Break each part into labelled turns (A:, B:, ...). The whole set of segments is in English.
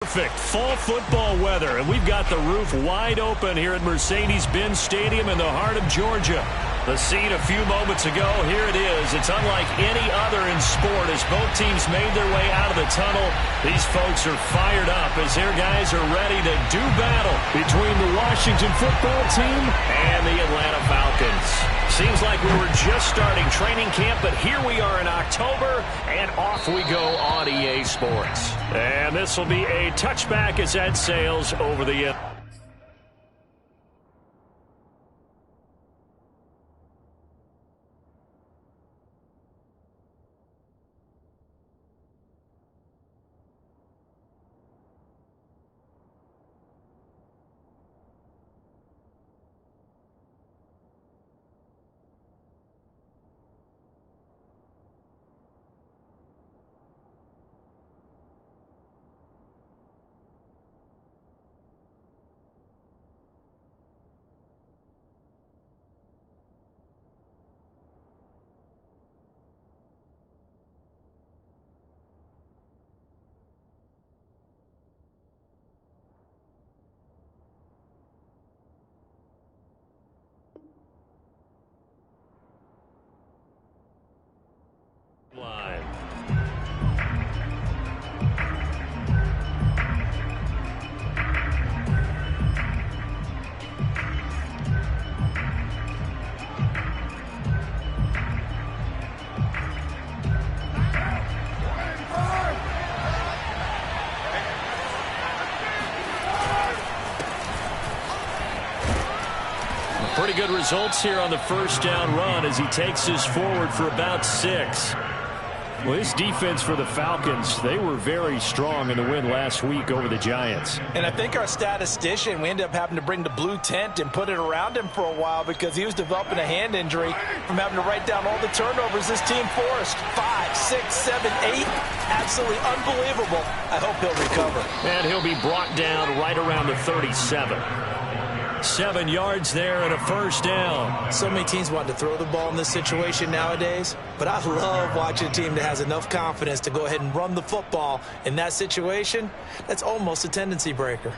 A: Perfect fall football weather, and we've got the roof wide open here at Mercedes-Benz Stadium in the heart of Georgia. The scene a few moments ago, here it is. It's unlike any other in sport as both teams made their way out of the tunnel. These folks are fired up as their guys are ready to do battle between the Washington football team and the Atlanta Falcons. Seems like we were just starting training camp, but here we are in October, and off we go on EA Sports. And this will be a touchback as that sails over the line. Pretty good results here on the first down run as he takes us forward for about 6. Well, this defense for the Falcons, they were very strong in the win last week over the Giants.
B: And I think our statistician, we ended up having to bring the blue tent and put it around him for a while because he was developing a hand injury from having to write down all the turnovers this team forced. 5, 6, 7, 8. Absolutely unbelievable. I hope he'll recover.
A: And he'll be brought down right around the 37. 7 yards there and a first down.
B: So many teams want to throw the ball in this situation nowadays, but I love watching a team that has enough confidence to go ahead and run the football in that situation. That's almost a tendency breaker.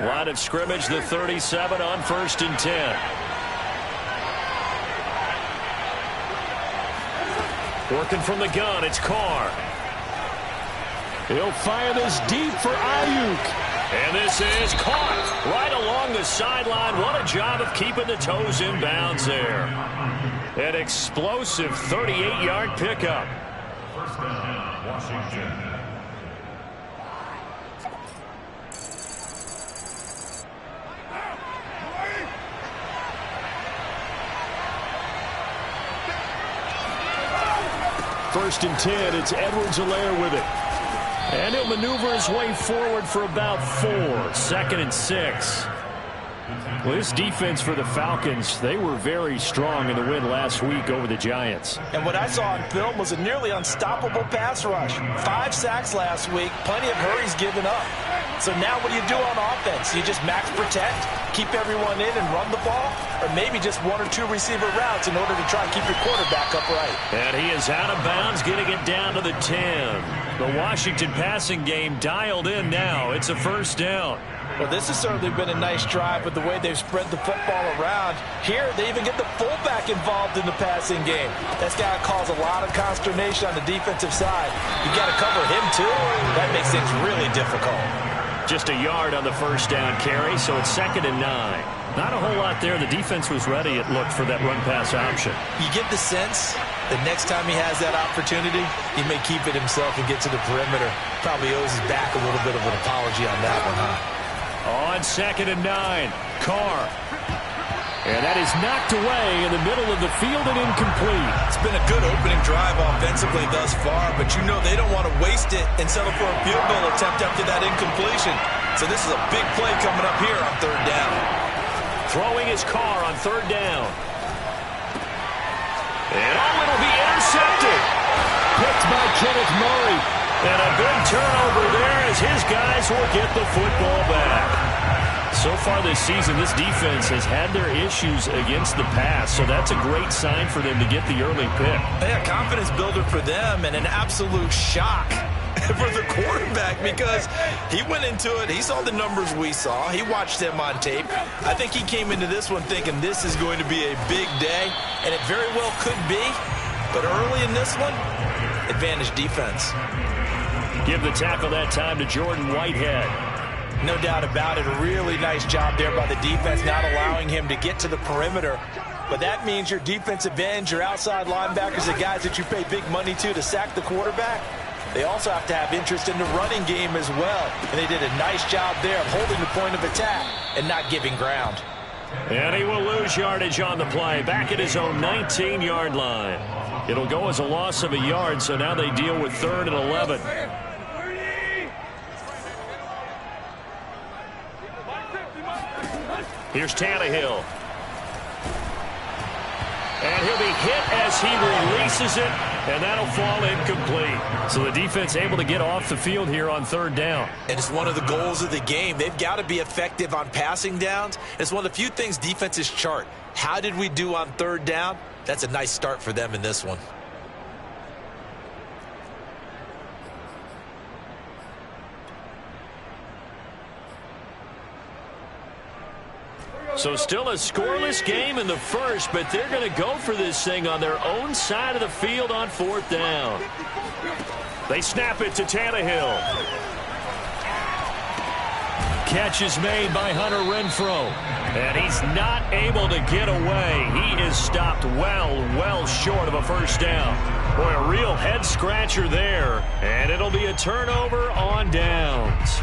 A: Line of scrimmage, the 37 on 1st and 10. Working from the gun, it's Carr. He'll fire this deep for Ayuk. And this is caught right along the sideline. What a job of keeping the toes in bounds there. An explosive 38-yard pickup. First down, Washington. First and 10, it's Edwards-Helaire with it. And he'll maneuver his way forward for about 4. 2nd and 6. Well, this defense for the Falcons, they were very strong in the win last week over the Giants.
B: And what I saw on film was a nearly unstoppable pass rush. 5 sacks last week, plenty of hurries given up. So now what do you do on offense? You just max protect, keep everyone in and run the ball, or maybe just 1 or 2 receiver routes in order to try and keep your quarterback upright. And
A: he is out of bounds, getting it down to the 10. The Washington passing game dialed in now. It's a first down.
B: Well, this has certainly been a nice drive with the way they've spread the football around. Here, they even get the fullback involved in the passing game. That's got to cause a lot of consternation on the defensive side. You got to cover him, too. That makes things really difficult.
A: Just a yard on the first down carry, so it's 2nd and 9. Not a whole lot there. The defense was ready, it looked, for that run-pass option.
B: You get the sense that next time he has that opportunity, he may keep it himself and get to the perimeter. Probably owes his back a little bit of an apology on that one, huh?
A: On 2nd and 9, Carr. And that is knocked away in the middle of the field and incomplete.
B: It's been a good opening drive offensively thus far, but you know they don't want to waste it and settle for a field goal attempt after that incompletion. So this is a big play coming up here on 3rd down.
A: Throwing his Carr on 3rd down. And it'll be intercepted. Picked by Kenneth Murray. And a big turnover there as his guys will get the football back. So far this season, this defense has had their issues against the pass, so that's a great sign for them to get the early pick.
B: Yeah, confidence builder for them and an absolute shock for the quarterback because he went into it. He saw the numbers we saw. He watched them on tape. I think he came into this one thinking this is going to be a big day, and it very well could be. But early in this one, advantage defense.
A: Give the tackle that time to Jordan Whitehead.
B: No doubt about it. A really nice job there by the defense, not allowing him to get to the perimeter. But that means your defensive ends, your outside linebackers, the guys that you pay big money to sack the quarterback, they also have to have interest in the running game as well. And they did a nice job there of holding the point of attack and not giving ground.
A: And he will lose yardage on the play, back at his own 19-yard line. It'll go as a loss of a yard, so now they deal with 3rd and 11. Here's Tannehill. And he'll be hit as he releases it, and that'll fall incomplete. So the defense able to get off the field here on 3rd down.
B: And it's one of the goals of the game. They've got to be effective on passing downs. It's one of the few things defenses chart. How did we do on 3rd down? That's a nice start for them in this one.
A: So still a scoreless game in the first, but they're going to go for this thing on their own side of the field on 4th down. They snap it to Tannehill. Catch is made by Hunter Renfrow. And he's not able to get away. He is stopped well short of a 1st down. Boy, a real head-scratcher there. And it'll be a turnover on downs.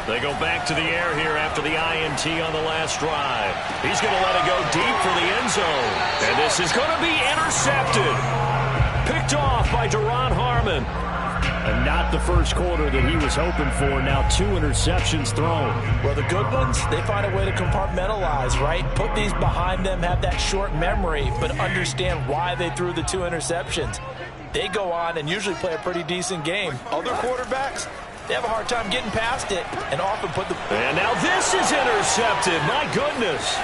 A: They go back to the air here after the INT on the last drive. He's going to let it go deep for the end zone. And this is going to be intercepted. Picked off by Duron Harmon. And not the first quarter that he was hoping for. Now 2 interceptions thrown.
B: Well, the good ones, they find a way to compartmentalize, right? Put these behind them, have that short memory, but understand why they threw the 2 interceptions. They go on and usually play a pretty decent game. Other quarterbacks, they have a hard time getting past it and often put the...
A: And now this is intercepted. My goodness.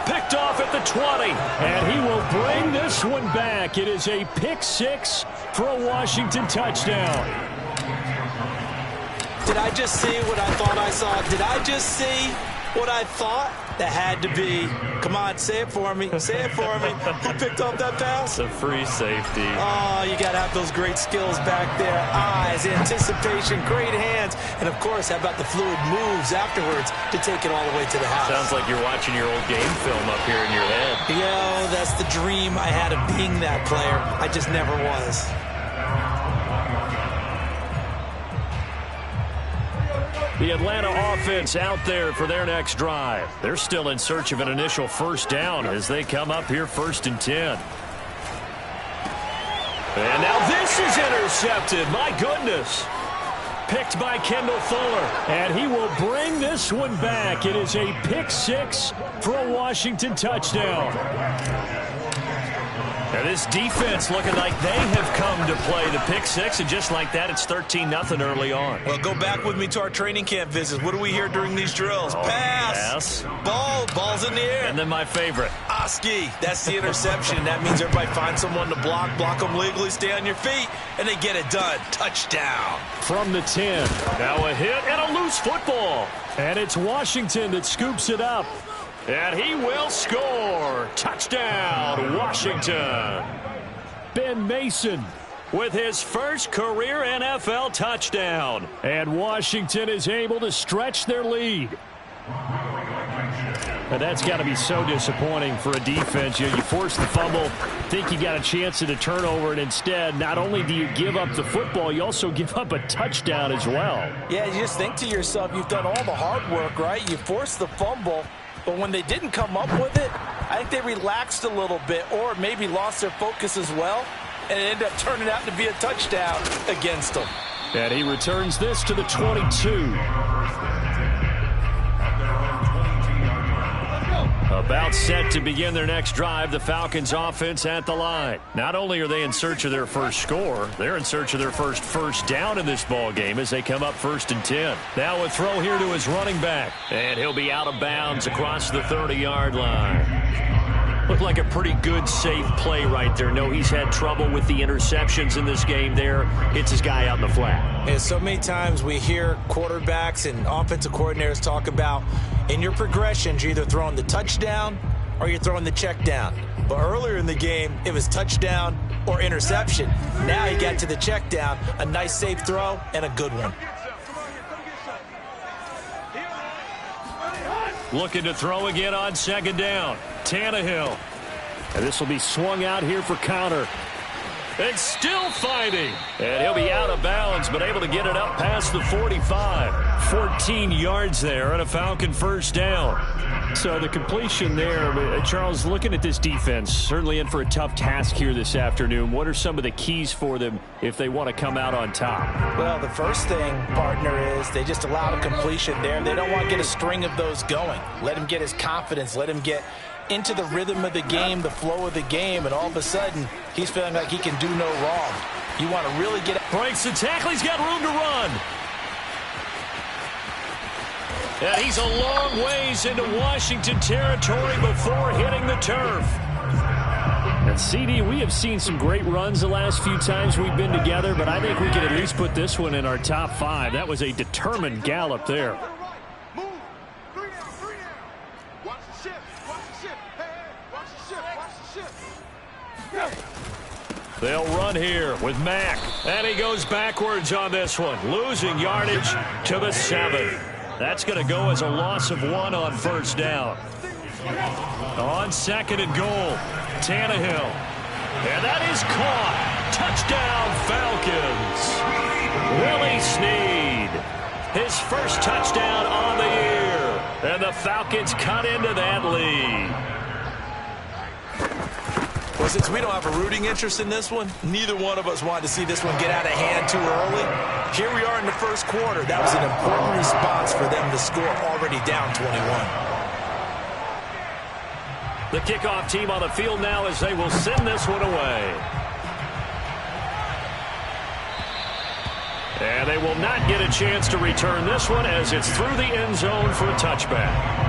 A: Picked off at the 20. And he will bring this one back. It is a pick 6 for a Washington touchdown.
B: Did I just see what I thought I saw? Did I just see what I thought? That had to be. Come on, say it for me. Say it for me. Who picked up that pass?
A: It's a free safety.
B: Oh, you got to have those great skills back there. Eyes, anticipation, great hands. And, of course, how about the fluid moves afterwards to take it all the way to the house?
A: Sounds like you're watching your old game film up here in your head.
B: Yo, that's the dream I had of being that player. I just never was.
A: The Atlanta offense out there for their next drive. They're still in search of an initial 1st down as they come up here 1st and 10. And now this is intercepted. My goodness. Picked by Kendall Fuller. And he will bring this one back. It is a pick 6 for a Washington touchdown. And this defense looking like they have come to play the pick 6, and just like that, it's 13-0 early on.
B: Well, go back with me to our training camp visits. What do we hear during these drills? Pass. Ball's in the air.
A: And then my favorite.
B: Oski. That's the interception. That means everybody finds someone to block them legally, stay on your feet, and they get it done. Touchdown.
A: From the 10. Now a hit and a loose football. And it's Washington that scoops it up. And he will score. Touchdown, Washington. Ben Mason with his first career NFL touchdown. And Washington is able to stretch their lead. And that's got to be so disappointing for a defense. You force the fumble, think you got a chance at a turnover, and instead, not only do you give up the football, you also give up a touchdown as well.
B: Yeah, you just think to yourself, you've done all the hard work, right? You force the fumble. But when they didn't come up with it, I think they relaxed a little bit or maybe lost their focus as well, and it ended up turning out to be a touchdown against them.
A: And he returns this to the 22. A About set to begin their next drive, the Falcons offense at the line. Not only are they in search of their first score, they're in search of their first down in this ball game as they come up 1st and 10. Now a throw here to his running back, and he'll be out of bounds across the 30-yard line. Looked like a pretty good, safe play right there. No, he's had trouble with the interceptions in this game there. Hits his guy out in the flat.
B: Yeah, so many times we hear quarterbacks and offensive coordinators talk about in your progressions, you're either throwing the touchdown or you're throwing the check down. But earlier in the game, it was touchdown or interception. Now he got to the check down, a nice safe throw, and a good one.
A: Looking to throw again on 2nd down. Tannehill. And this will be swung out here for counter. And still fighting. And he'll be out of bounds, but able to get it up past the 45. 14 yards there and a Falcon 1st down. So the completion there, Charles, looking at this defense, certainly in for a tough task here this afternoon. What are some of the keys for them if they want to come out on top?
B: Well, the first thing, partner, is they just allow a completion there. They don't want to get a string of those going. Let him get his confidence. Let him get into the rhythm of the game, the flow of the game, and all of a sudden, he's feeling like he can do no wrong. You want to really get...
A: Breaks the tackle. He's got room to run. And he's a long ways into Washington territory before hitting the turf. And CD, we have seen some great runs the last few times we've been together, but I think we can at least put this one in our top 5. That was a determined gallop there. They'll run here with Mack. And he goes backwards on this one, losing yardage to the 7. That's going to go as a loss of 1 on 1st down. On 2nd and goal, Tannehill. And that is caught. Touchdown, Falcons. Willie Snead. His first touchdown on the year. And the Falcons cut into that lead.
B: Well, since we don't have a rooting interest in this one, neither one of us wanted to see this one get out of hand too early. Here we are in the 1st quarter. That was an important response for them to score, already down 21.
A: The kickoff team on the field now as they will send this one away. And they will not get a chance to return this one as it's through the end zone for a touchback.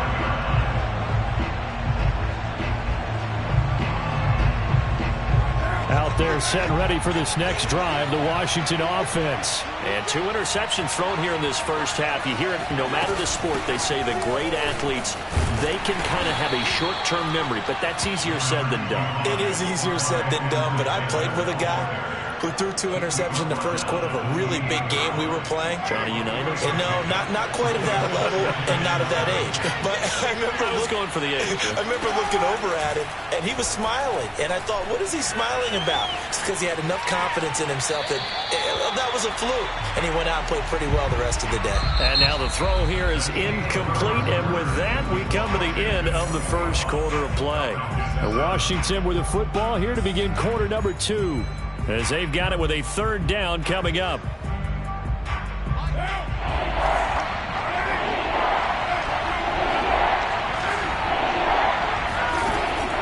A: Out there set ready for this next drive, the Washington offense. And 2 interceptions thrown here in this first half. You hear it, no matter the sport, they say the great athletes, they can kind of have a short-term memory, but that's easier said than done.
B: It is easier said than done, but I played with a guy who threw 2 interceptions in the first quarter of a really big game we were playing.
A: Johnny Unitas?
B: And no, not quite of that level and not of that age. But I remember
A: going for the age.
B: I remember looking over at him, and he was smiling. And I thought, what is he smiling about? It's because he had enough confidence in himself that that was a fluke. And he went out and played pretty well the rest of the day.
A: And now the throw here is incomplete. And with that, we come to the end of the first quarter of play. And Washington with the football here to begin quarter number 2. As they've got it with a 3rd down coming up.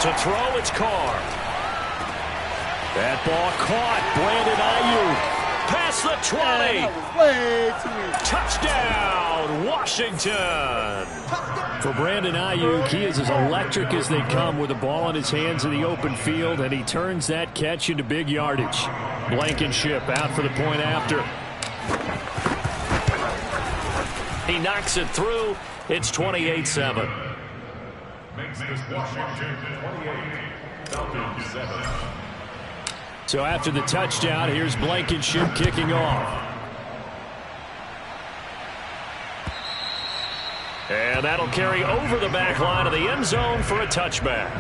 A: To throw, it's Carr. That ball caught. Brandon Ayuk. Past the 20. Touchdown, Washington. For Brandon Ayuk, he is as electric as they come with the ball in his hands in the open field, and he turns that catch into big yardage. Blankenship out for the point after. He knocks it through. It's 28-7. Makes this Washington 28, Falcons 7. So after the touchdown, here's Blankenship kicking off. And that'll carry over the back line of the end zone for a touchback.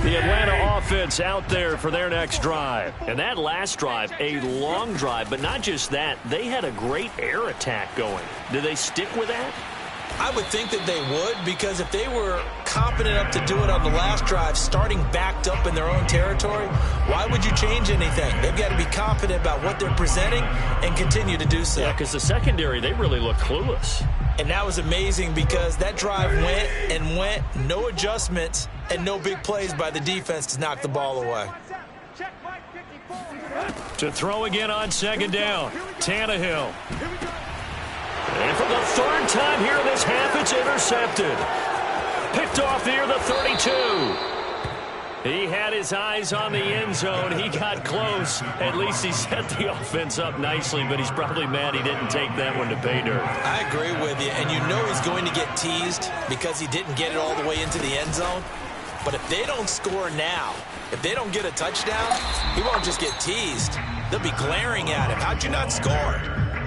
A: The Atlanta offense out there for their next drive. And that last drive, a long drive, but not just that. They had a great air attack going. Do they stick with that?
B: I would think that they would, because if they were confident enough to do it on the last drive, starting backed up in their own territory, why would you change anything? They've got to be confident about what they're presenting and continue to do so.
A: Yeah, because the secondary, they really look clueless.
B: And that was amazing because that drive went and went, no adjustments, and no big plays by the defense to knock the ball away.
A: To throw again on second down, Tannehill. And for the third time here in this half, it's intercepted. Picked off near the 32. He had his eyes on the end zone. He got close. At least he set the offense up nicely, but he's probably mad he didn't take that one to pay dirt.
B: I agree with you, and you know he's going to get teased because he didn't get it all the way into the end zone. But if they don't score now, if they don't get a touchdown, he won't just get teased. They'll be glaring at him. How'd you not score?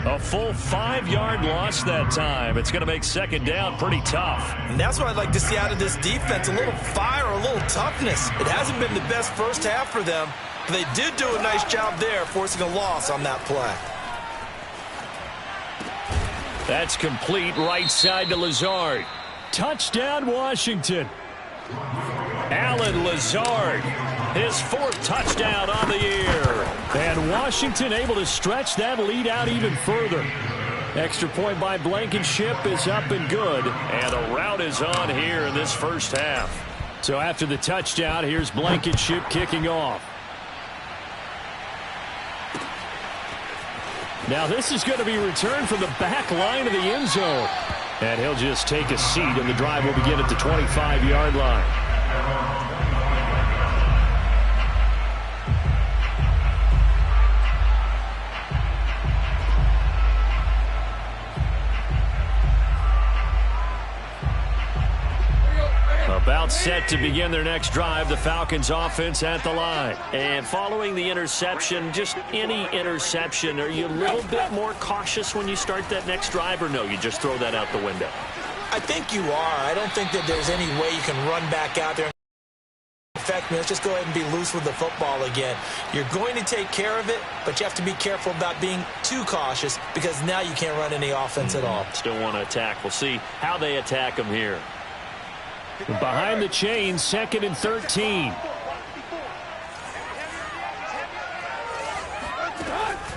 A: A full 5-yard loss that time. It's going to make second down pretty tough.
B: And that's what I'd like to see out of this defense, a little fire, a little toughness. It hasn't been the best first half for them, but they did do a nice job there forcing a loss on that play.
A: That's complete right side to Lazard. Touchdown, Washington. Allen Lazard, his 4th touchdown on the year. And Washington able to stretch that lead out even further. Extra point by Blankenship is up and good. And a rout is on here in this first half. So after the touchdown, here's Blankenship kicking off. Now this is going to be returned from the back line of the end zone. And he'll just take a seat, and the drive will begin at the 25-yard line. About set to begin their next drive, the Falcons offense at the line. And following the interception, just any interception, are you a little bit more cautious when you start that next drive, or no, you just throw that out the window?
B: I think you are. I don't think that there's any way you can run back out there. In fact, let's just go ahead and be loose with the football again. You're going to take care of it, but you have to be careful about being too cautious because now you can't run any offense at all.
A: Still want to attack. We'll see how they attack them here. Behind the chains, 2nd and 13.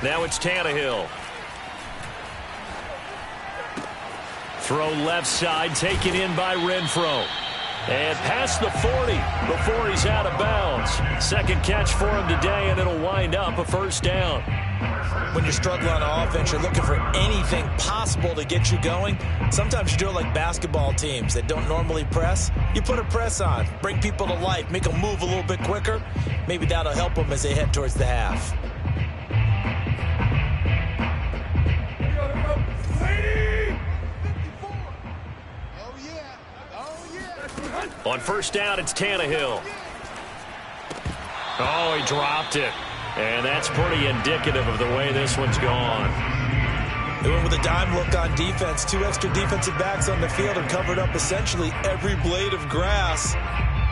A: Now it's Tannehill. Throw left side, taken in by Renfro. And past the 40 before he's out of bounds. Second catch for him today, and it'll wind up a first down.
B: When you're struggling on offense, you're looking for anything possible to get you going. Sometimes you do it like basketball teams that don't normally press. You put a press on, bring people to life, make them move a little bit quicker. Maybe that'll help them as they head towards the half.
A: On first down, it's Tannehill. Oh, he dropped it. And that's pretty indicative of the way this one's gone.
B: They went with a dime look on defense. 2 extra defensive backs on the field and covered up essentially every blade of grass.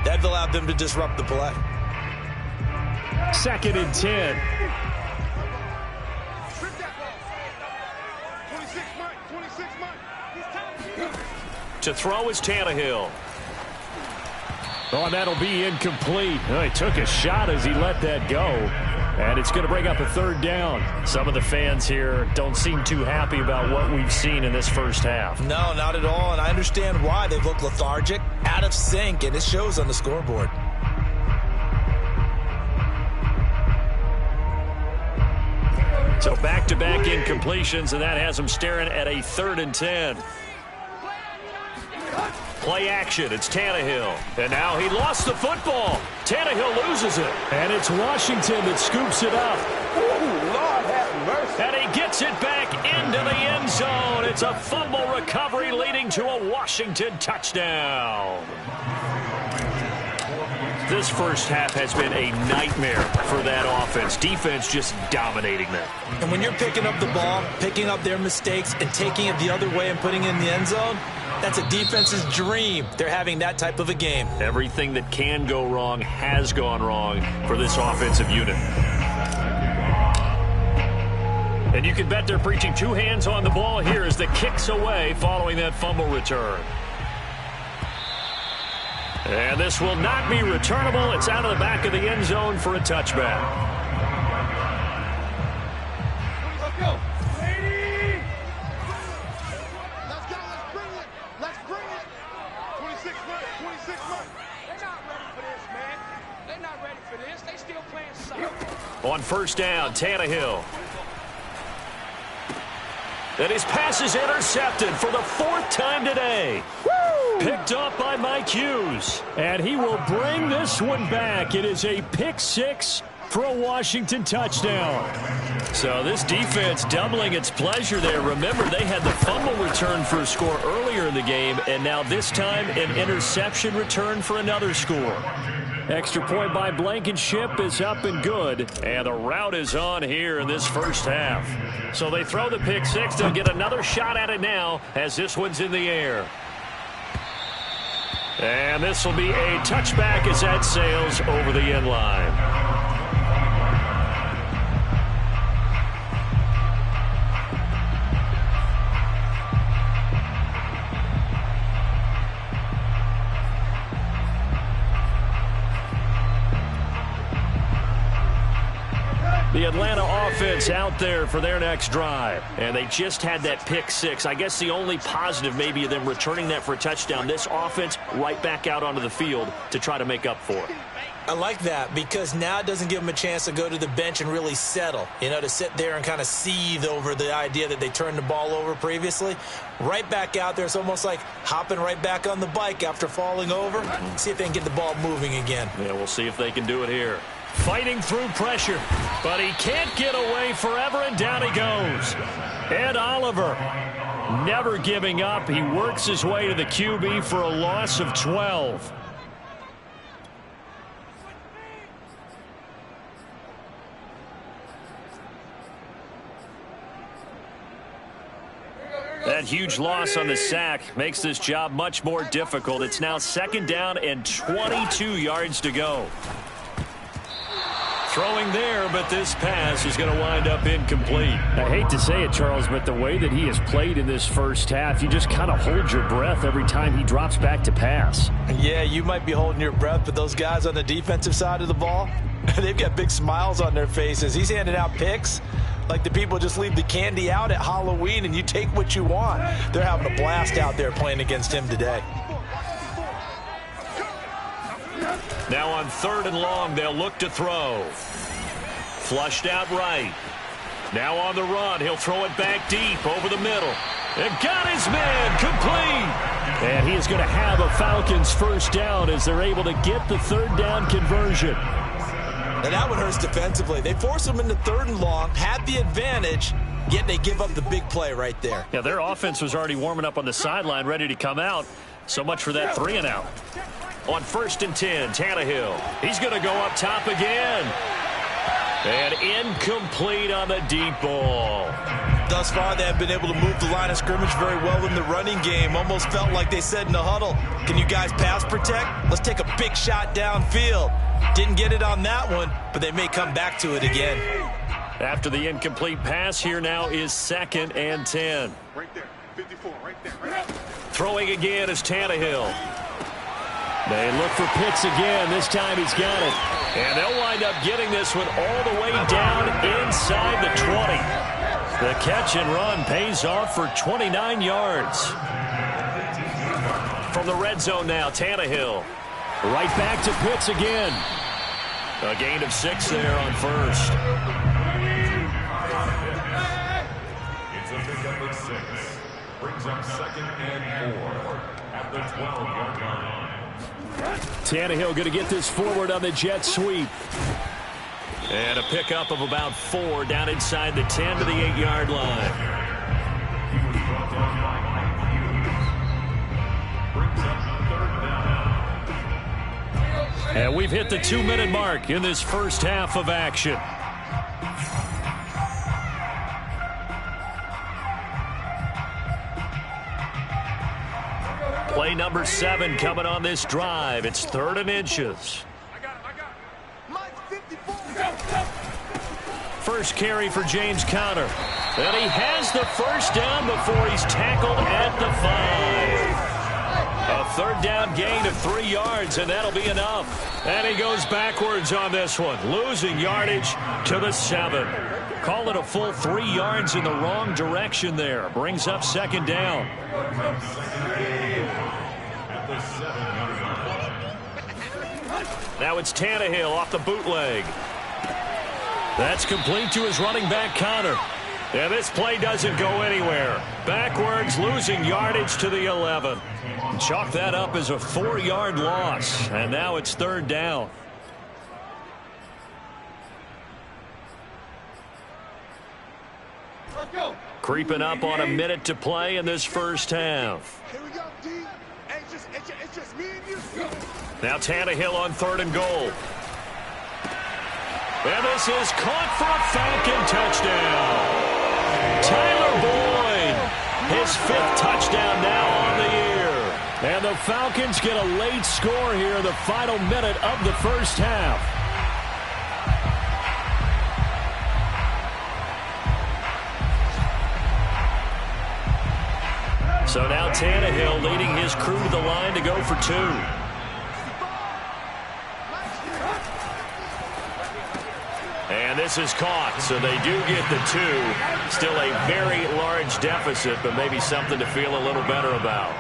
B: That allowed them to disrupt the play.
A: 2nd and 10. To throw is Tannehill. Oh, and that'll be incomplete. Oh, he took a shot as he let that go. And it's going to bring up a 3rd down. Some of the fans here don't seem too happy about what we've seen in this first half.
B: No, not at all. And I understand why. They look lethargic, out of sync, and it shows on the scoreboard.
A: So back-to-back incompletions, and that has them staring at a 3rd and 10. Play action, it's Tannehill. And now he lost the football. Tannehill loses it. And it's Washington that scoops it up.
C: Ooh, Lord have mercy.
A: And he gets it back into the end zone. It's a fumble recovery leading to a Washington touchdown. This first half has been a nightmare for that offense. Defense just dominating them.
B: And when you're picking up the ball, picking up their mistakes, and taking it the other way and putting it in the end zone, that's a defense's dream. They're having that type of a game.
A: Everything that can go wrong has gone wrong for this offensive unit. And you can bet they're preaching two hands on the ball here as the kick's away following that fumble return. And this will not be returnable. It's out of the back of the end zone for a touchback.
D: Let's go. Lady. Let's go. Let's bring it. Let's bring it. 26 months. 26 months. They're not ready for this, man. They're not ready for this. They still playing soccer.
A: On first down, Tannehill. And his pass is intercepted for the fourth time today. Woo! Picked up by Mike Hughes. And he will bring this one back. It is a pick six for a Washington touchdown. So this defense doubling its pleasure there. Remember, they had the fumble return for a score earlier in the game, and now this time an interception return for another score. Extra point by Blankenship is up and good, and the route is on here in this first half. So they throw the pick six. They'll get another shot at it now as this one's in the air. And this will be a touchback as that sails over the end line. The Atlanta offense out there for their next drive. And they just had that pick six. I guess the only positive maybe of them returning that for a touchdown. This offense right back out onto the field to try to make up for it.
B: I like that because now it doesn't give them a chance to go to the bench and really settle. You know, to sit there and kind of seethe over the idea that they turned the ball over previously. Right back out there. It's almost like hopping right back on the bike after falling over. See if they can get the ball moving again.
A: Yeah, we'll see if they can do it here. Fighting through pressure, but he can't get away forever, and down he goes. Ed Oliver, never giving up. He works his way to the QB for a loss of 12. That huge loss on the sack makes this job much more difficult. It's now second down and 22 yards to go. Throwing there, but this pass is going to wind up incomplete.
E: I hate to say it, Charles, but the way that he has played in this first half, you just kind of hold your breath every time he drops back to pass.
B: Yeah, you might be holding your breath, but those guys on the defensive side of the ball, they've got big smiles on their faces. He's handing out picks like the people just leave the candy out at Halloween and you take what you want. They're having a blast out there playing against him today.
A: Now on third and long, they'll look to throw. Flushed out right. Now on the run, he'll throw it back deep over the middle. And got his man complete.
E: And he is going to have a Falcons first down as they're able to get the third down conversion.
B: And that one hurts defensively. They force him into third and long, had the advantage, yet they give up the big play right there.
A: Yeah, their offense was already warming up on the sideline, ready to come out. So much for that 3 and out. On first and 10, Tannehill. He's going to go up top again. And incomplete on the deep ball.
B: Thus far, they have been able to move the line of scrimmage very well in the running game. Almost felt like they said in the huddle, can you guys pass protect? Let's take a big shot downfield. Didn't get it on that one, but they may come back to it again.
A: After the incomplete pass, here now is second and 10.
D: Right there. 54, right there. Right there.
A: Throwing again is Tannehill.
E: They look for Pitts again. This time he's got it.
A: And they'll wind up getting this one all the way down inside the 20. The catch and run pays off for 29 yards. From the red zone now, Tannehill.
E: Right back to Pitts again.
A: A gain of 6 there on first.
F: It's a pickup of 6. Brings up second and 4 at the 12-yard line.
E: Tannehill going to get this forward on the jet sweep.
A: And a pickup of about 4 down inside the 10 to the 8-yard line.
F: He was brought down by Mike Hughes. Brings up third down.
A: And we've hit the 2-minute mark in this first half of action. Play number 7 coming on this drive. It's 3rd and inches. First carry for James Conner. And he has the first down before he's tackled at the 5. A third down gain of 3 yards, and that'll be enough. And he goes backwards on this one, losing yardage to the 7. Call it a full 3 yards in the wrong direction there. Brings up second down. Now it's Tannehill off the bootleg. That's complete to his running back, Connor. And this play doesn't go anywhere. Backwards, losing yardage to the 11. Chalk that up as a 4-yard loss. And now it's third down. Creeping up on a minute to play in this first half.
D: Here we go, D. Hey, it's just me and you.
A: Now Tannehill on 3rd and goal. And this is caught for a Falcon touchdown. Tyler Boyd, his 5th touchdown now on the year. And the Falcons get a late score here in the final minute of the first half. So now Tannehill leading his crew to the line to go for 2. And this is caught, so they do get the 2. Still a very large deficit, but maybe something to feel a little better about.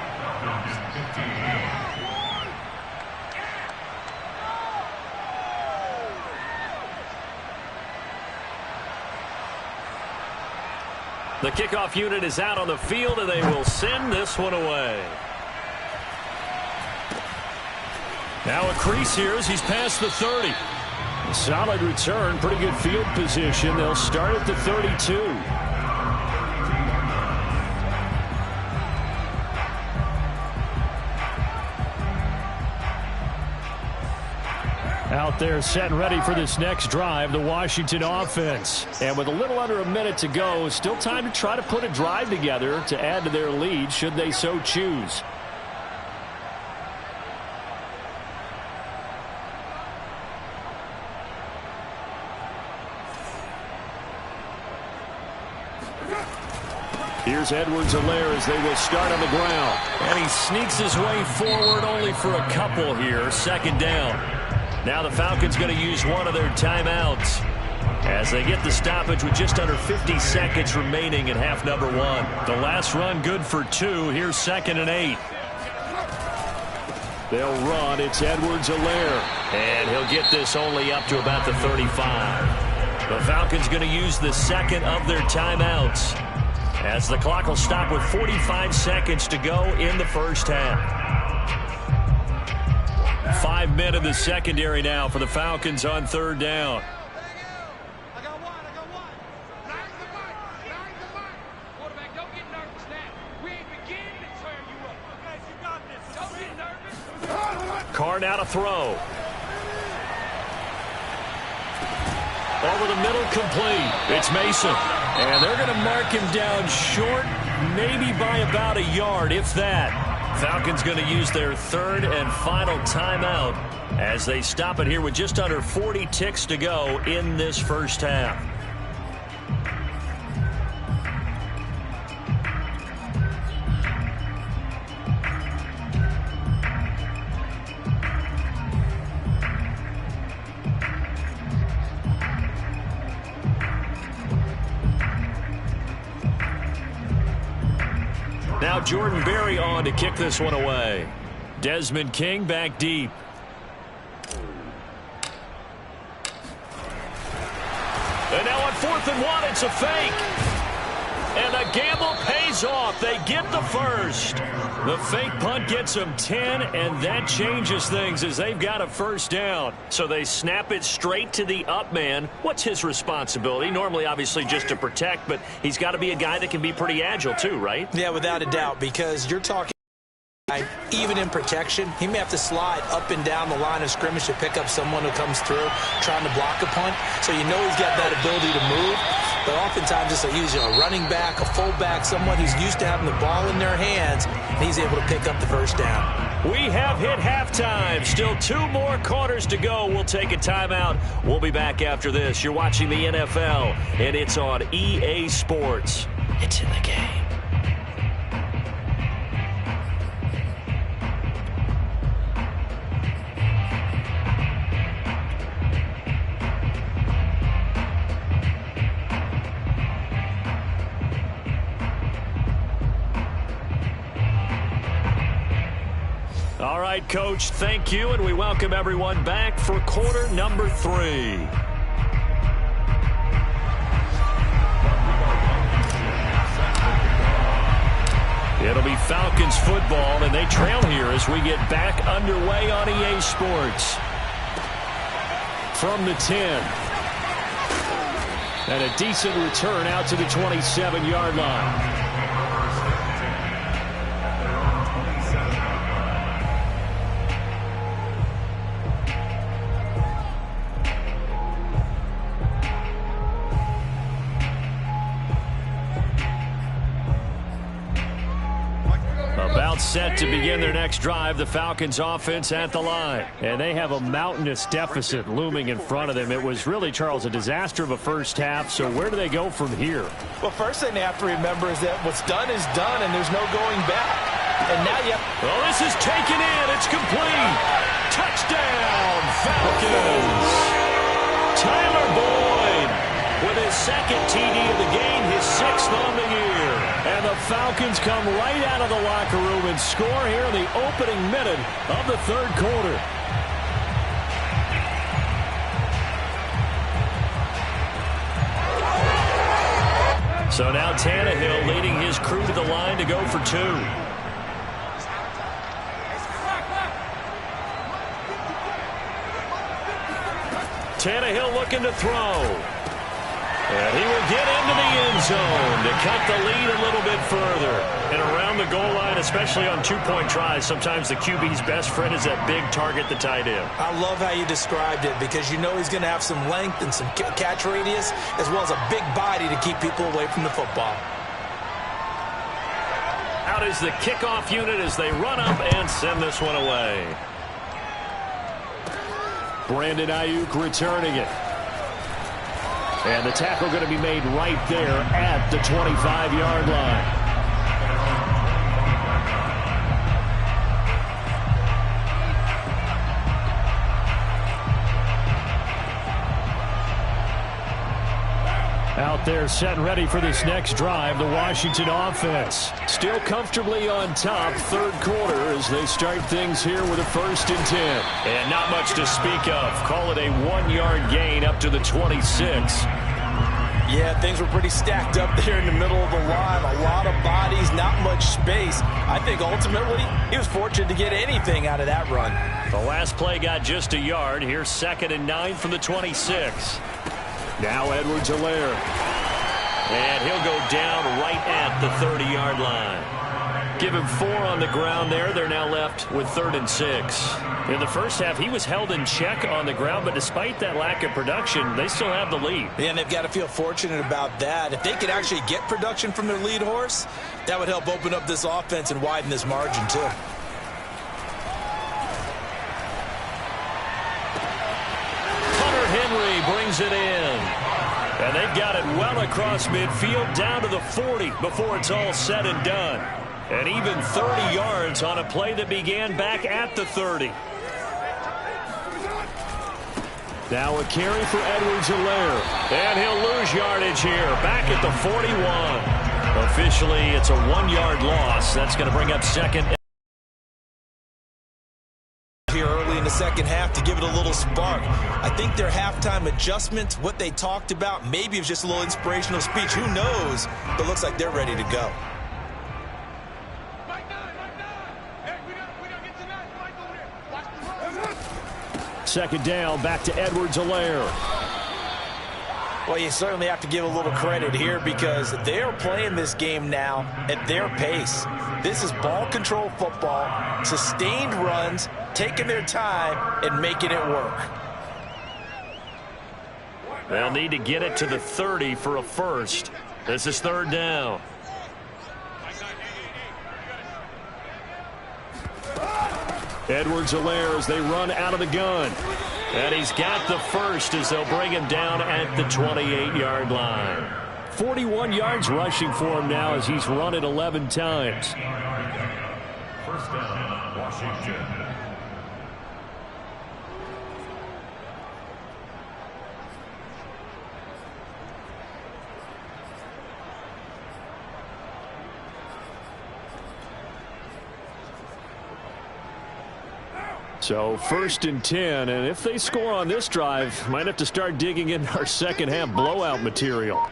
A: The kickoff unit is out on the field, and they will send this one away. Now a crease here as he's past the 30. Solid return, pretty good field position. They'll start at the 32. Out there set and ready for this next drive, the Washington offense. And with a little under a minute to go, still time to try to put a drive together to add to their lead should they so choose. Here's Edwards-Helaire as they will start on the ground. And he sneaks his way forward only for a couple here. Second down. Now the Falcons going to use one of their timeouts as they get the stoppage with just under 50 seconds remaining in half number 1. The last run good for 2. Here's 2nd and 8. They'll run. It's Edwards-Helaire. And he'll get this only up to about the 35. The Falcons going to use the second of their timeouts as the clock will stop with 45 seconds to go in the first half. 5 men in the secondary now for the Falcons on 3rd down.
D: I got one. Nine the mic. Quarterback, don't get nervous now. We ain't beginning to turn you up. Okay, you got this. Don't get nervous.
A: Carr now to throw. Over the middle, complete. It's Mason. And they're going to mark him down short, maybe by about a yard, if that. Falcons going to use their 3rd and final timeout as they stop it here with just under 40 ticks to go in this first half. Now Jordan Berry on to kick this one away. Desmond King back deep. And now on 4th and 1, it's a fake. And the gamble pays off. They get the first. The fake punt gets them 10, and that changes things as they've got a first down. So they snap it straight to the up man. What's his responsibility? Normally, obviously, just to protect, but he's got to be a guy that can be pretty agile too, right?
B: Yeah, without a doubt, because you're talking even in protection, he may have to slide up and down the line of scrimmage to pick up someone who comes through trying to block a punt. So you know he's got that ability to move. But oftentimes it's usually a running back, a fullback, someone who's used to having the ball in their hands, and he's able to pick up the first down.
A: We have hit halftime. Still 2 more quarters to go. We'll take a timeout. We'll be back after this. You're watching the NFL, and it's on EA Sports. It's in the game. All right, Coach, thank you, and we welcome everyone back for quarter number 3. It'll be Falcons football, and they trail here as we get back underway on EA Sports. From the 10. And a decent return out to the 27-yard line. Set to begin their next drive, the Falcons offense at the line. And they have a mountainous deficit looming in front of them. It was really, Charles, a disaster of a first half. So where do they go from here?
B: Well, first thing they have to remember is that what's done is done, and there's no going back. And now you have...
A: Well, this is taken in. It's complete. Touchdown, Falcons. Tyler Boyd with his second TD of the game, his 6th on the year. And the Falcons come right out of the locker room and score here in the opening minute of the 3rd quarter. So now Tannehill leading his crew to the line to go for 2. Tannehill looking to throw. And he will get into the end zone to cut the lead a little bit further. And around the goal line, especially on 2-point tries, sometimes the QB's best friend is that big target, the tight end.
B: I love how you described it because you know he's going to have some length and some catch radius as well as a big body to keep people away from the football.
A: Out is the kickoff unit as they run up and send this one away. Brandon Ayuk returning it. And the tackle going to be made right there at the 25-yard line. Out there set and ready for this next drive, the Washington offense. Still comfortably on top, 3rd quarter as they start things here with a 1st and 10. And not much to speak of. Call it a 1-yard gain up to the 26.
B: Yeah, things were pretty stacked up there in the middle of the line. A lot of bodies, not much space. I think ultimately he was fortunate to get anything out of that run.
A: The last play got just a yard. Here's 2nd and 9 from the 26. Now Edwards-Helaire. And he'll go down right at the 30-yard line. Give him 4 on the ground there. They're now left with 3rd and 6. In the first half, he was held in check on the ground, but despite that lack of production, they still have the lead.
B: Yeah, and they've got to feel fortunate about that. If they could actually get production from their lead horse, that would help open up this offense and widen this margin, too.
A: Hunter Henry brings it in. And they've got it well across midfield down to the 40 before it's all said and done. And even 30 yards on a play that began back at the 30. Now a carry for Edwards-Helaire. And he'll lose yardage here. Back at the 41. Officially, it's a 1-yard loss. That's going to bring up 2nd.
B: Here early in the second half to give it a little spark. I think their halftime adjustments, what they talked about, maybe it was just a little inspirational speech. Who knows? But looks like they're ready to go.
A: Second down, back to Edwards-Helaire.
B: Well, you certainly have to give a little credit here because they're playing this game now at their pace. This is ball control football, sustained runs, taking their time and making it work.
A: They'll need to get it to the 30 for a first. This is 3rd down.
E: Edwards-Helaire as they run out of the gun.
A: And he's got the first as they'll bring him down at the 28-yard line.
E: 41 yards rushing for him now as he's run it 11 times.
F: First down, Washington.
E: So 1st and 10, and if they score on this drive, might have to start digging in our second half blowout material.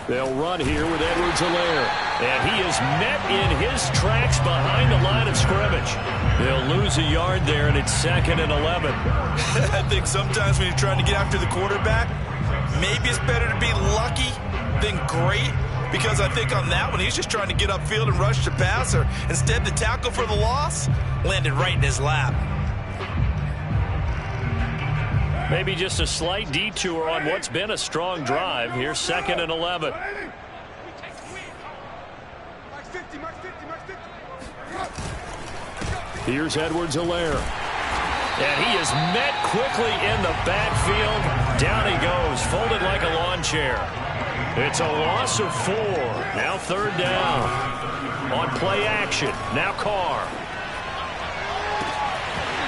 E: They'll run here with Edwards-Helaire.
A: And he is met in his tracks behind the line of scrimmage. They'll lose a yard there, and it's 2nd and 11.
B: I think sometimes when you're trying to get after the quarterback, maybe it's better to be lucky than great. Because I think on that one, he's just trying to get upfield and rush the passer. Instead, the tackle for the loss landed right in his lap.
A: Maybe just a slight detour on what's been a strong drive. Here's 2nd and 11.
E: Here's Edwards-Helaire.
A: And he is met quickly in the backfield. Down he goes, folded like a lawn chair. It's a loss of 4. Now 3rd down. On play action. Now Carr.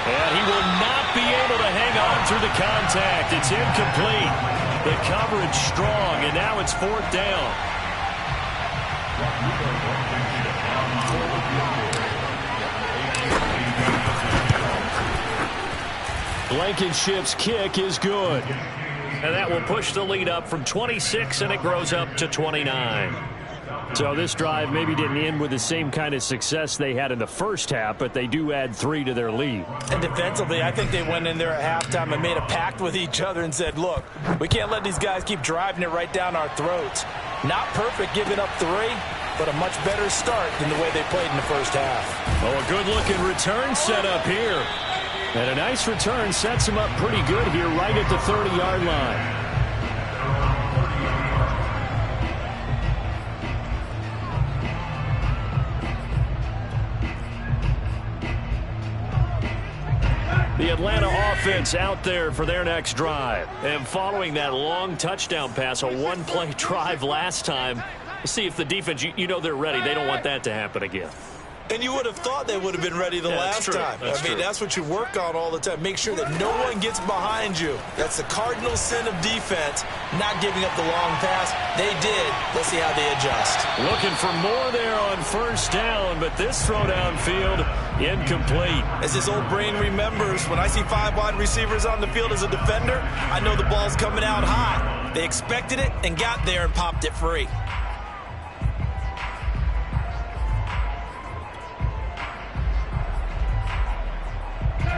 A: And he will not be able to hang on through the contact. It's incomplete. The coverage strong, and now it's 4th down.
E: Blankenship's kick is good.
A: And that will push the lead up from 26, and it grows up to 29.
E: So this drive maybe didn't end with the same kind of success they had in the first half, but they do add 3 to their lead.
B: And defensively, I think they went in there at halftime and made a pact with each other and said, look, we can't let these guys keep driving it right down our throats. Not perfect giving up 3, but a much better start than the way they played in the first half.
A: Oh, a good-looking return set up here.
E: And a nice return sets him up pretty good here right at the 30-yard line. The Atlanta offense out there for their next drive.
A: And following that long touchdown pass, a one-play drive last time, see if the defense, you know they're ready. They don't want that to happen again.
B: And you would have thought they would have been ready the last time. I mean, that's what you work on all the time. Make sure that no one gets behind you. That's the cardinal sin of defense, not giving up the long pass. They did. Let's see how they adjust.
A: Looking for more there on 1st down, but this throw downfield, incomplete.
B: As his old brain remembers, when I see 5 wide receivers on the field as a defender, I know the ball's coming out high. They expected it and got there and popped it free.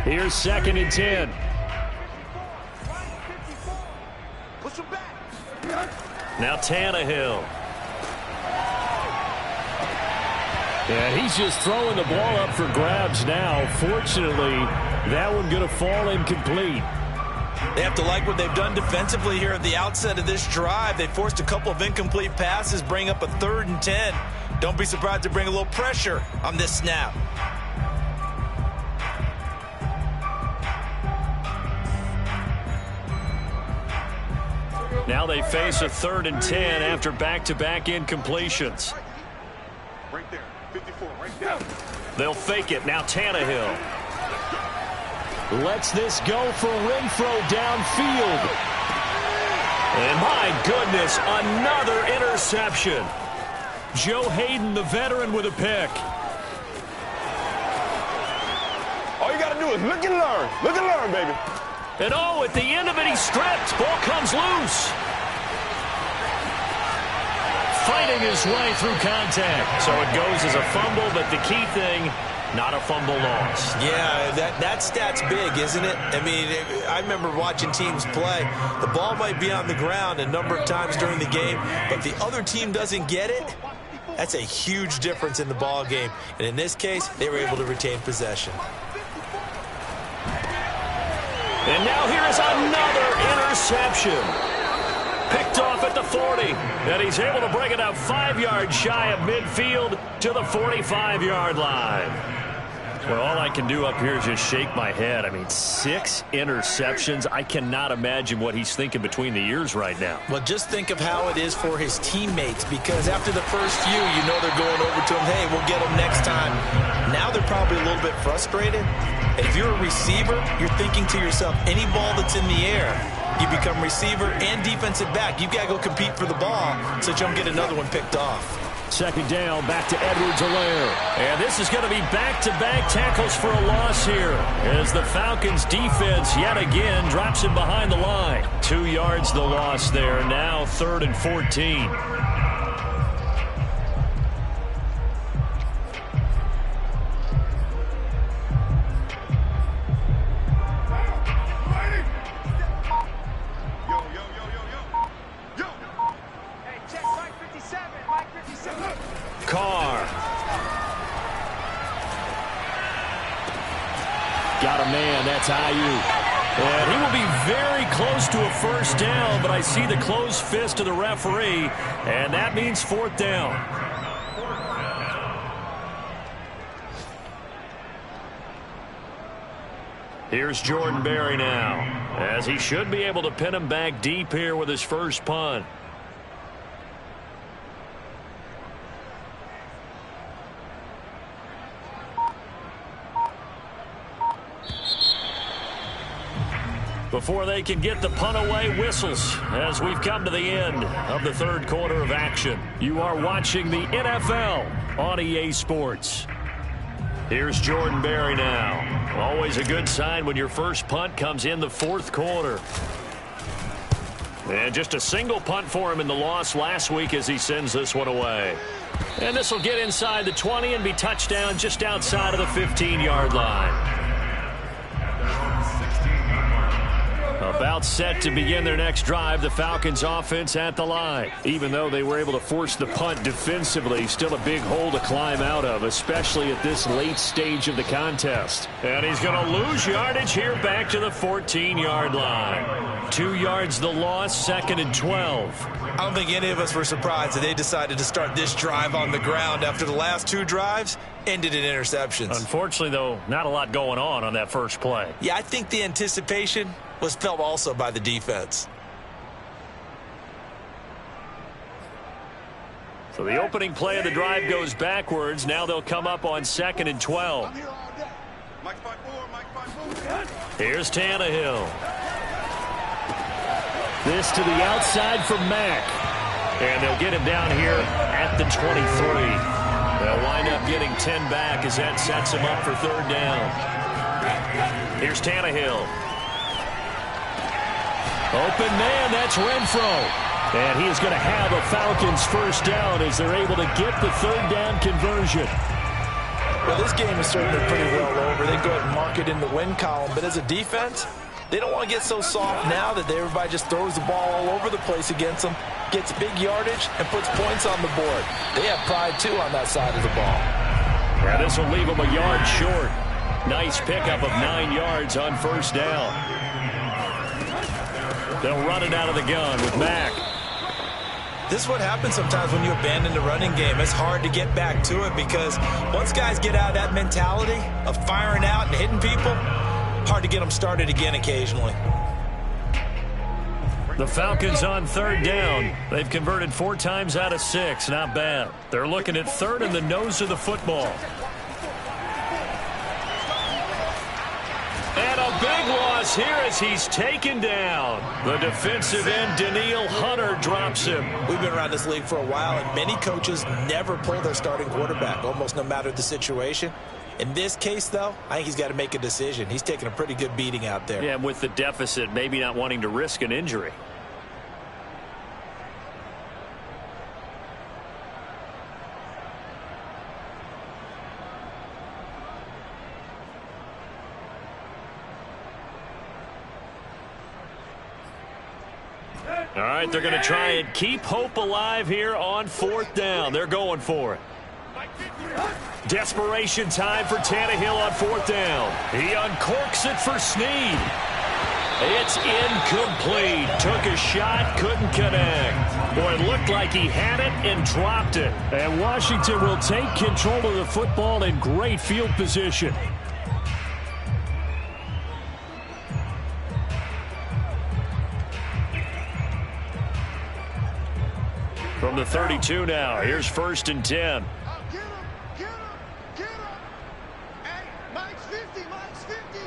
E: Here's 2nd and 10.
A: Now Tannehill.
E: Yeah, he's just throwing the ball up for grabs now. Fortunately, that one going to fall incomplete.
B: They have to like what they've done defensively here at the outset of this drive. They forced a couple of incomplete passes, bring up a 3rd and 10. Don't be surprised to bring a little pressure on this snap.
A: Now they face a 3rd and 10 after back-to-back incompletions.
C: Right there, 54, right there.
A: They'll fake it. Now Tannehill.
E: Lets this go for Renfro downfield.
A: And my goodness, another interception.
E: Joe Hayden, the veteran, with a pick.
C: All you got to do is look and learn. Look and learn, baby.
A: And oh, at the end of it, he's stripped. Ball comes loose. Fighting his way through contact. So it goes as a fumble, but the key thing, not a fumble loss.
B: Yeah, that stat's big, isn't it? I mean, I remember watching teams play. The ball might be on the ground a number of times during the game, but the other team doesn't get it. That's a huge difference in the ball game. And in this case, they were able to retain possession.
A: And now here is another interception. Picked off at the 40. And he's able to bring it up 5 yards shy of midfield to the 45-yard line. Well, all I can do up here is just shake my head. I mean, 6 interceptions. I cannot imagine what he's thinking between the ears right now.
B: Well, just think of how it is for his teammates, because after the first few, you know they're going over to him, hey, we'll get him next time. Now they're probably a little bit frustrated. And if you're a receiver, you're thinking to yourself, any ball that's in the air, you become receiver and defensive back. You've got to go compete for the ball so that you don't get another one picked off.
A: Second down, back to Edwards-Helaire. And this is going to be back-to-back tackles for a loss here as the Falcons defense yet again drops him behind the line. 2 yards the loss there. Now 3rd and 14. Carr. Got a man. That's Ayuk. And he will be very close to a first down, but I see the closed fist of the referee, and that means 4th down. Here's Jordan Berry now, as he should be able to pin him back deep here with his first punt. Before they can get the punt away, whistles as we've come to the end of the 3rd quarter of action. You are watching the NFL on EA Sports. Here's Jordan Berry now. Always a good sign when your first punt comes in the 4th quarter. And just a single punt for him in the loss last week as he sends this one away. And this will get inside the 20 and be touchdown just outside of the 15-yard line. About set to begin their next drive, the Falcons offense at the line. Even though they were able to force the punt defensively, still a big hole to climb out of, especially at this late stage of the contest. And he's going to lose yardage here back to the 14-yard line. 2 yards the loss, 2nd and 12.
B: I don't think any of us were surprised that they decided to start this drive on the ground after the last 2 drives ended in interceptions.
A: Unfortunately, though, not a lot going on that first play.
B: Yeah, I think the anticipation was felt also by the defense.
A: So the opening play of the drive goes backwards. Now they'll come up on 2nd and 12. Here's Tannehill. This to the outside for Mack. And they'll get him down here at the 23. They'll wind up getting 10 back as that sets him up for 3rd down. Here's Tannehill. Open man, that's Renfro. And he is going to have a Falcons first down as they're able to get the 3rd down conversion.
B: Well, this game is certainly pretty well over. They go ahead and mark it in the win column. But as a defense, they don't want to get so soft now that everybody just throws the ball all over the place against them, gets big yardage, and puts points on the board. They have pride, too, on that side of the ball.
A: Yeah, this will leave them a yard short. Nice pickup of 9 yards on first down. They'll run it out of the gun with Mack.
B: This is what happens sometimes when you abandon the running game. It's hard to get back to it because once guys get out of that mentality of firing out and hitting people, hard to get them started again occasionally.
A: The Falcons on 3rd down. They've converted 4 times out of 6. Not bad. They're looking at 3rd in the nose of the football. And a big loss here as he's taken down. The defensive end, Danielle Hunter, drops him.
B: We've been around this league for a while, and many coaches never pull their starting quarterback, almost no matter the situation. In this case, though, I think he's got to make a decision. He's taking a pretty good beating out there.
A: Yeah, with the deficit, maybe not wanting to risk an injury. All right, they're going to try and keep hope alive here on 4th down. They're going for it. Desperation time for Tannehill on 4th down. He uncorks it for Snead. It's incomplete. Took a shot, couldn't connect. Boy, it looked like he had it and dropped it.
E: And Washington will take control of the football in great field position.
A: From the 32 now, here's 1st and 10.
D: Get him! Get him! Get him! Hey, Mike's 50! Mike's 50!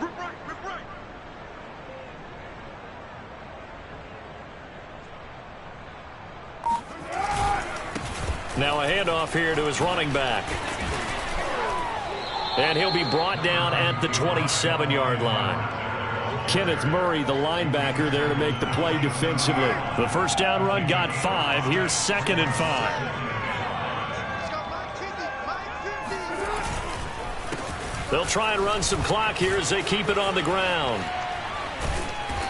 D: Rip right! Rip right!
A: Now a handoff here to his running back. And he'll be brought down at the 27-yard line.
E: Kenneth Murray, the linebacker, there to make the play defensively.
A: The first down run got 5. Here's 2nd and 5.
D: Let's go, Mike 50! Mike 50!
A: They'll try and run some clock here as they keep it on the ground.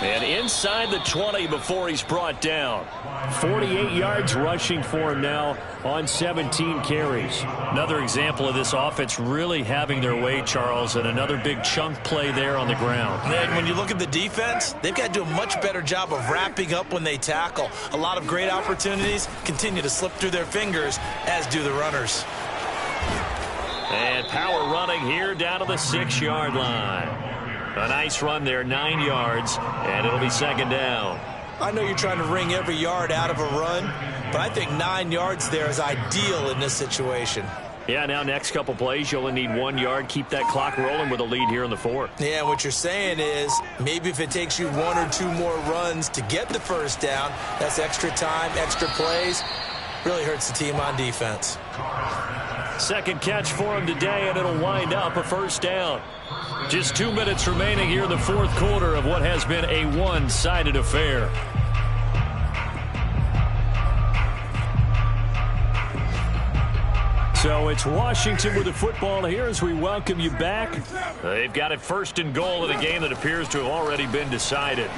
A: And inside the 20 before he's brought down.
E: 48 yards rushing for him now on 17 carries.
A: Another example of this offense really having their way, Charles, and another big chunk play there on the ground.
B: And when you look at the defense, they've got to do a much better job of wrapping up when they tackle. A lot of great opportunities continue to slip through their fingers, as do the runners.
A: And power running here down to the 6-yard line. A nice run there, 9 yards, and it'll be 2nd down.
B: I know you're trying to wring every yard out of a run, but I think 9 yards there is ideal in this situation.
A: Yeah, now next couple plays, you only need 1 yard. Keep that clock rolling with a lead here in the 4th.
B: Yeah, what you're saying is maybe if it takes you 1 or 2 more runs to get the first down, that's extra time, extra plays. Really hurts the team on defense.
A: Second catch for him today, and it'll wind up a first down. Just 2 minutes remaining here in the 4th quarter of what has been a one-sided affair.
E: So it's Washington with the football here as we welcome you back.
A: They've got it 1st and goal in a game that appears to have already been decided.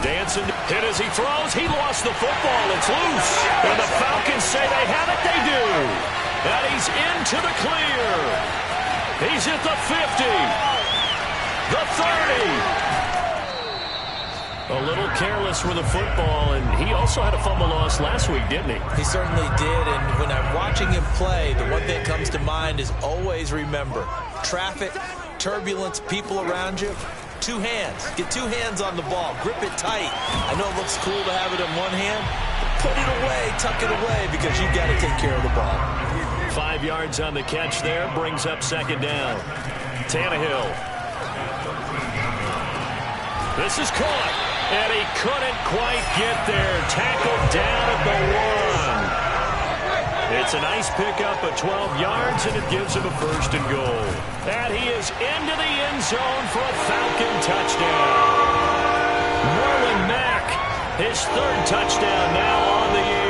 A: Danson hit as he throws. He lost the football. It's loose. And the Falcons say they have it. They do. And he's into the clear. He's at the 50. The 30. A little careless with the football, and he also had a fumble loss last week, didn't he?
B: He certainly did, and when I'm watching him play, the one thing that comes to mind is always remember, traffic, turbulence, people around you, 2 hands. Get 2 hands on the ball. Grip it tight. I know it looks cool to have it in one hand, but put it away, tuck it away, because you've got to take care of the ball.
A: 5 yards on the catch there, brings up 2nd down. Tannehill. This is caught, and he couldn't quite get there. Tackled down at the 1. It's a nice pickup of 12 yards, and it gives him a 1st and goal. And he is into the end zone for a Falcon touchdown. Marlon Mack, his 3rd touchdown now on the year.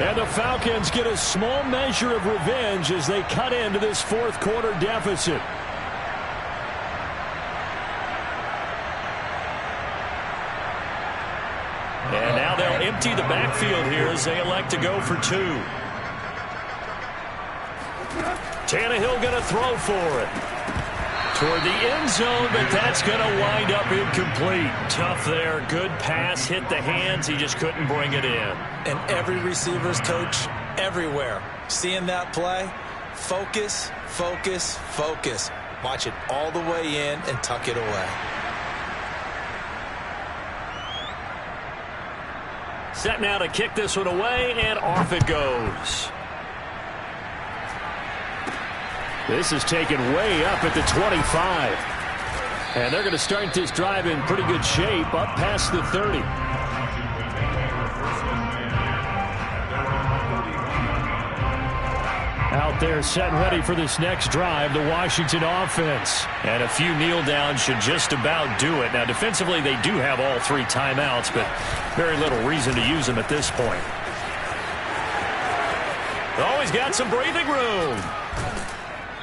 E: And the Falcons get a small measure of revenge as they cut into this 4th quarter deficit.
A: And now they'll empty the backfield here as they elect to go for 2. Tannehill going to throw for it. Toward the end zone, but that's going to wind up incomplete. Tough there. Good pass. Hit the hands. He just couldn't bring it in.
B: And every receiver's coach everywhere. Seeing that play, focus, focus, focus. Watch it all the way in and tuck it away.
A: Set now to kick this one away, and off it goes.
E: This is taken way up at the 25. And they're going to start this drive in pretty good shape up past the 30. Out there set and ready for this next drive, the Washington offense.
A: And a few kneel downs should just about do it. Now, defensively, they do have all 3 timeouts, but very little reason to use them at this point. Always got some breathing room.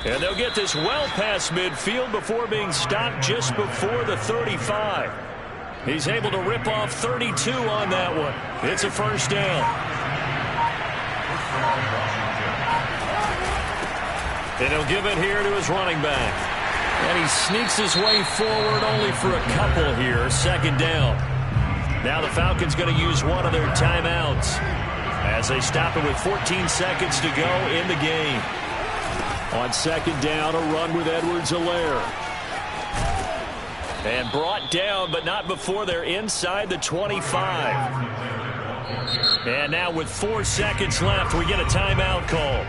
A: And they'll get this well past midfield before being stopped just before the 35. He's able to rip off 32 on that one. It's a 1st down. And he'll give it here to his running back. And he sneaks his way forward only for a couple here. Second down. Now the Falcons going to use one of their timeouts as they stop it with 14 seconds to go in the game. On second down, a run with Edwards-Helaire. And brought down, but not before they're inside the 25. And now with 4 seconds left, we get a timeout call.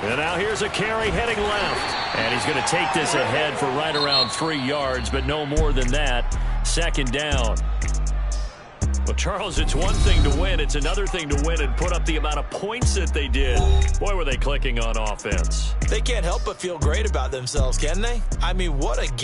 A: And now here's a carry heading left. And he's going to take this ahead for right around 3 yards, but no more than that. Second down. Well, Charles, it's one thing to win. It's another thing to win and put up the amount of points that they did. Boy, were they clicking on offense.
B: They can't help but feel great about themselves, can they? I mean, what a game.